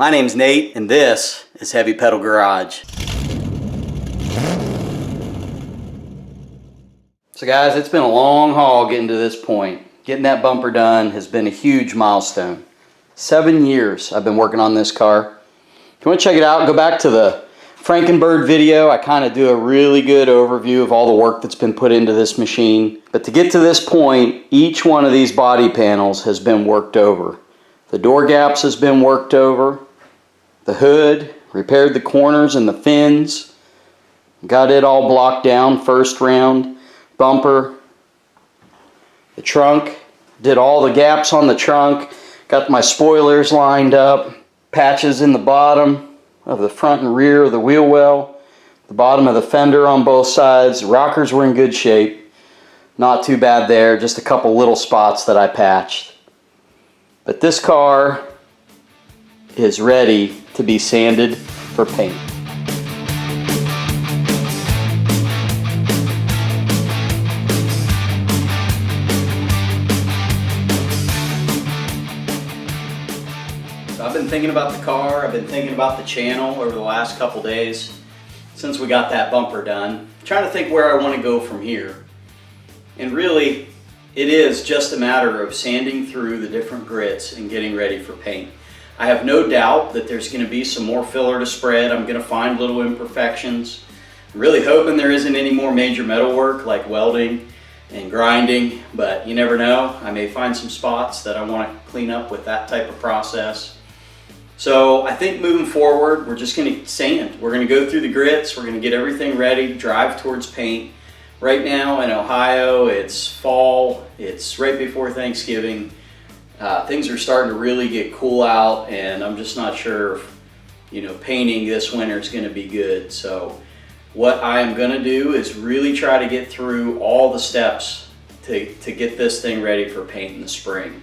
My name's Nate, and this is Heavy Pedal Garage. So guys, it's been a long haul getting to this point. Getting that bumper done has been a huge milestone. 7 years I've been working on this car. If you want to check it out, go back to the Frankenbird video. I kind of do a really good overview of all the work that's been put into this machine. But to get to this point, each one of these body panels has been worked over. The door gaps has been worked over. The hood, repaired the corners and the fins. Got it all blocked down first round. Bumper. The trunk. Did all the gaps on the trunk. Got my spoilers lined up. Patches in the bottom of the front and rear of the wheel well. The bottom of the fender on both sides. The rockers were in good shape. Not too bad there. Just a couple little spots that I patched. But this car is ready to be sanded for paint. So I've been thinking about the car, I've been thinking about the channel over the last couple days since we got that bumper done. I'm trying to think where I want to go from here. And really, it is just a matter of sanding through the different grits and getting ready for paint. I have no doubt that there's going to be some more filler to spread. I'm going to find little imperfections. I'm really hoping there isn't any more major metal work like welding and grinding, but you never know. I may find some spots that I want to clean up with that type of process. So I think moving forward, we're just going to sand. We're going to go through the grits. We're going to get everything ready, drive towards paint. Right now in Ohio, it's fall. It's right before Thanksgiving. Things are starting to really get cool out, and I'm just not sure if, painting this winter is going to be good. So what I am going to do is really try to get through all the steps to get this thing ready for paint in the spring.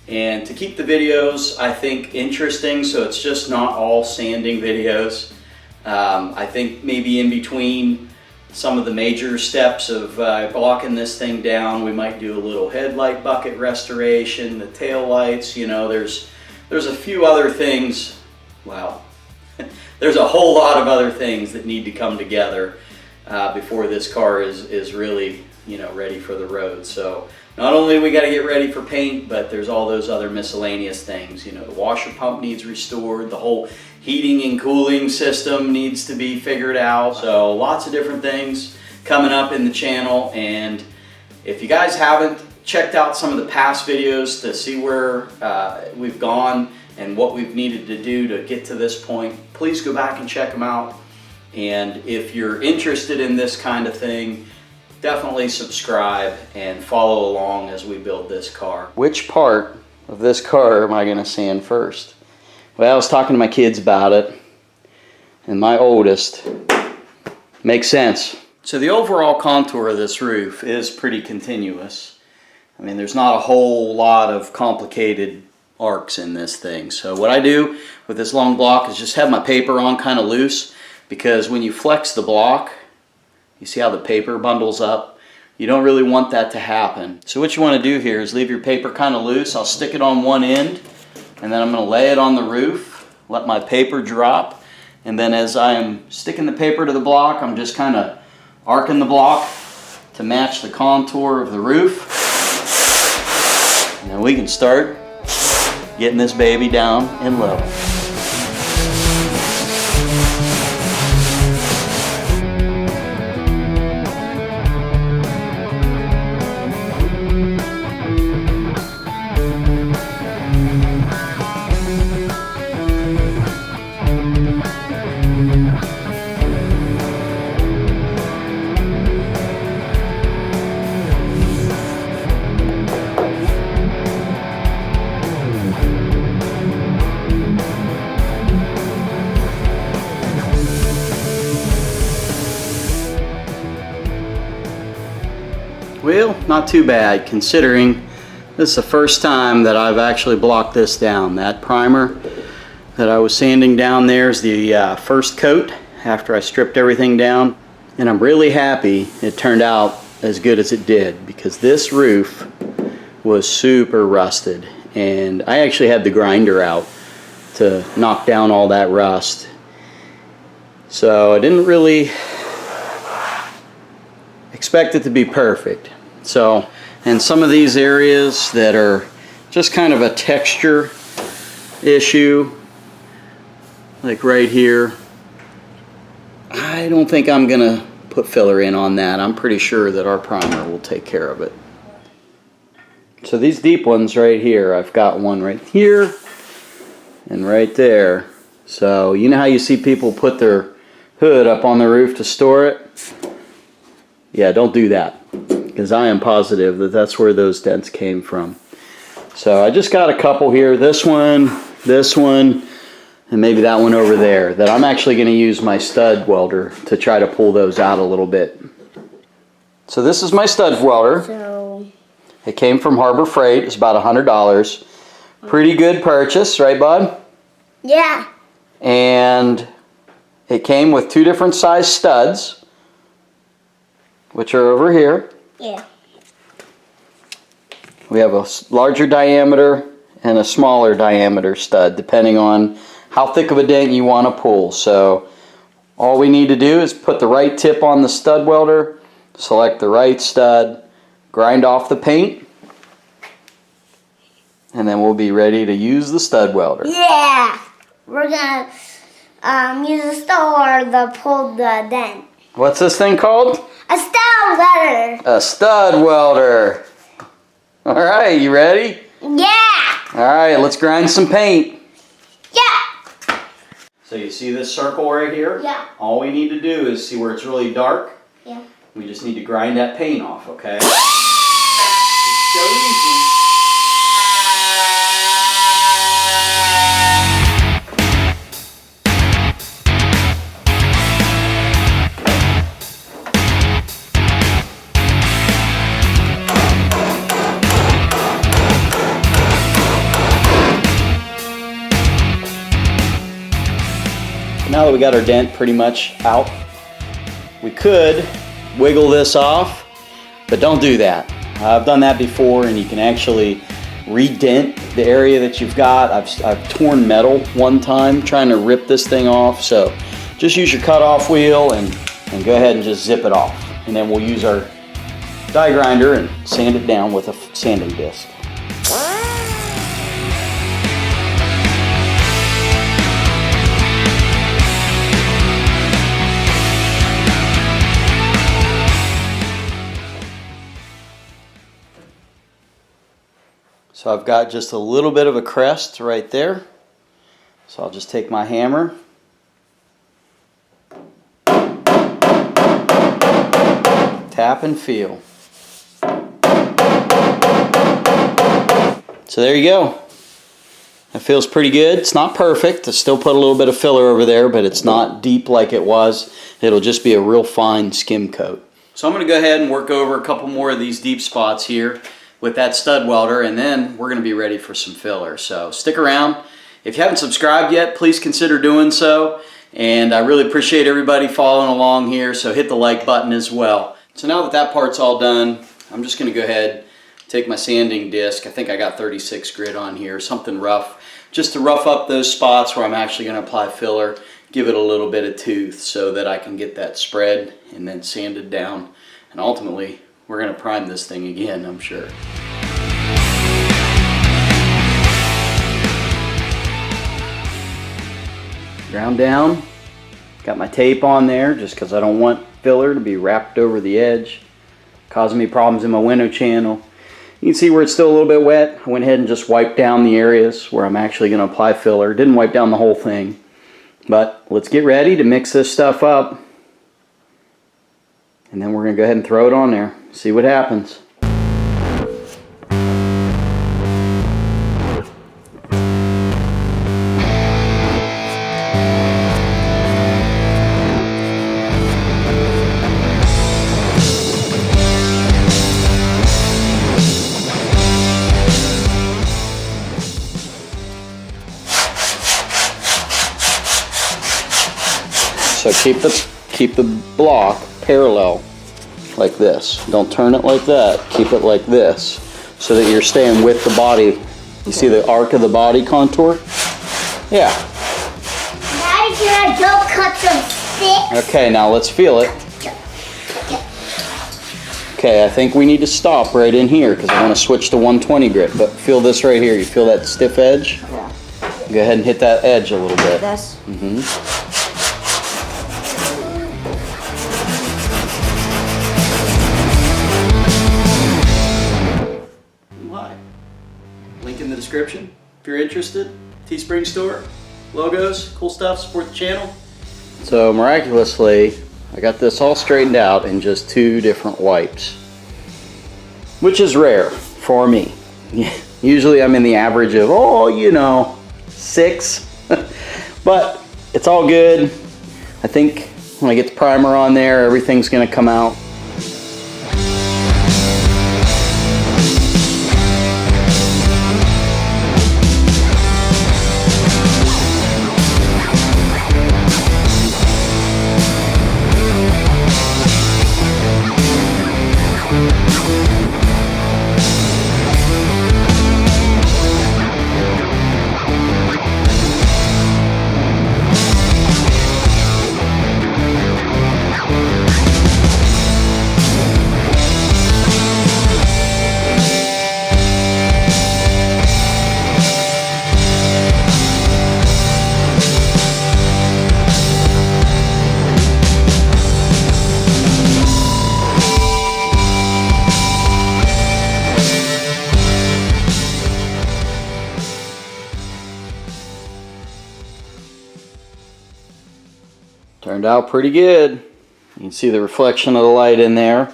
And to keep the videos, I think, interesting, so it's just not all sanding videos. I think maybe in between some of the major steps of blocking this thing down, we might do a little headlight bucket restoration, the tail lights. There's a few other things. Wow, there's a whole lot of other things that need to come together before this car is really ready for the road. So not only we got to get ready for paint, but there's all those other miscellaneous things. The washer pump needs restored, the whole heating and cooling system needs to be figured out. So lots of different things coming up in the channel. And if you guys haven't checked out some of the past videos to see where we've gone and what we've needed to do to get to this point, please go back and check them out. And if you're interested in this kind of thing, definitely subscribe and follow along as we build this car. Which part of this car am I going to sand first? Well, I was talking to my kids about it, and my oldest makes sense. So the overall contour of this roof is pretty continuous. I mean, there's not a whole lot of complicated arcs in this thing. So what I do with this long block is just have my paper on kind of loose, because when you flex the block, you see how the paper bundles up? You don't really want that to happen. So what you want to do here is leave your paper kind of loose. I'll stick it on one end, and then I'm going to lay it on the roof, let my paper drop, and then as I am sticking the paper to the block, I'm just kind of arcing the block to match the contour of the roof. And then we can start getting this baby down and level. Well, not too bad considering this is the first time that I've actually blocked this down. That primer that I was sanding down there is the first coat after I stripped everything down, and I'm really happy it turned out as good as it did, because this roof was super rusted, and I actually had the grinder out to knock down all that rust. So I didn't really expect it to be perfect. So, and some of these areas that are just kind of a texture issue, like right here, I don't think I'm gonna put filler in on that. I'm pretty sure that our primer will take care of it. So these deep ones right here, I've got one right here and right there. So you know how you see people put their hood up on the roof to store it? Yeah, don't do that, because I am positive that that's where those dents came from. So I just got a couple here, this one, and maybe that one over there, that I'm actually going to use my stud welder to try to pull those out a little bit. So this is my stud welder. It came from Harbor Freight. It's about $100. Pretty good purchase, right, bud? Yeah. And it came with 2 different size studs, which are over here. Yeah. We have a larger diameter and a smaller diameter stud, depending on how thick of a dent you want to pull. So all we need to do is put the right tip on the stud welder, select the right stud, grind off the paint, and then we'll be ready to use the stud welder. Yeah. We're gonna use a stud welder to pull the dent. What's this thing called? A stud welder. A stud welder. All right, you ready? Yeah. All right, let's grind some paint. Yeah. So you see this circle right here? Yeah. All we need to do is see where it's really dark. Yeah. We just need to grind that paint off, okay? It's so easy. Now that we got our dent pretty much out, we could wiggle this off, but don't do that. I've done that before, and you can actually redent the area that you've got. I've torn metal one time trying to rip this thing off, so just use your cutoff wheel and go ahead and just zip it off. And then we'll use our die grinder and sand it down with a sanding disc. So I've got just a little bit of a crest right there. So I'll just take my hammer. Tap and feel. So there you go. That feels pretty good. It's not perfect. I still put a little bit of filler over there, but it's not deep like it was. It'll just be a real fine skim coat. So I'm going to go ahead and work over a couple more of these deep spots here with that stud welder, and then we're going to be ready for some filler. So stick around. If you haven't subscribed yet, please consider doing so. And I really appreciate everybody following along here, so hit the like button as well. So now that that part's all done, I'm just going to go ahead, take my sanding disc. I think I got 36 grit on here, something rough, just to rough up those spots where I'm actually going to apply filler, give it a little bit of tooth so that I can get that spread and then sanded down. And ultimately, we're going to prime this thing again, I'm sure. Ground down. Got my tape on there just because I don't want filler to be wrapped over the edge, causing me problems in my window channel. You can see where it's still a little bit wet. I went ahead and just wiped down the areas where I'm actually going to apply filler. Didn't wipe down the whole thing. But let's get ready to mix this stuff up. And then we're going to go ahead and throw it on there. See what happens. So keep the block parallel like this. Don't turn it like that. Keep it like this so that you're staying with the body. You see the arc of the body contour? Yeah. Daddy, can I go cut some sticks? Okay, now let's feel it. Okay, I think we need to stop right in here because I want to switch to 120 grit. But feel this right here. You feel that stiff edge? Yeah. Go ahead and hit that edge a little bit. This? Mm-hmm. Why? Link in the description if you're interested. Teespring store, logos, cool stuff, support the channel. So miraculously, I got this all straightened out in just 2 different wipes, which is rare for me. Usually I'm in the average of, 6, but it's all good. I think when I get the primer on there, everything's gonna come out. Turned out pretty good. You can see the reflection of the light in there.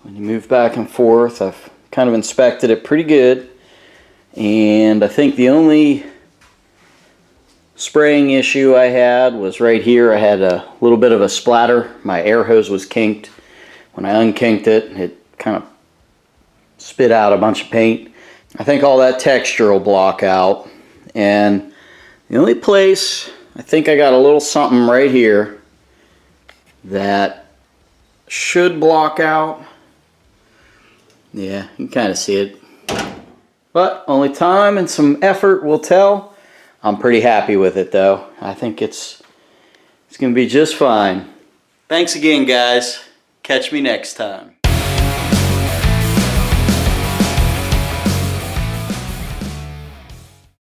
When you move back and forth, I've kind of inspected it pretty good. And I think the only spraying issue I had was right here. I had a little bit of a splatter. My air hose was kinked. When I unkinked it, it kind of spit out a bunch of paint. I think all that texture will block out. And the only place I think I got a little something right here that should block out. Yeah, you can kind of see it. But only time and some effort will tell. I'm pretty happy with it though. I think it's going to be just fine. Thanks again, guys. Catch me next time.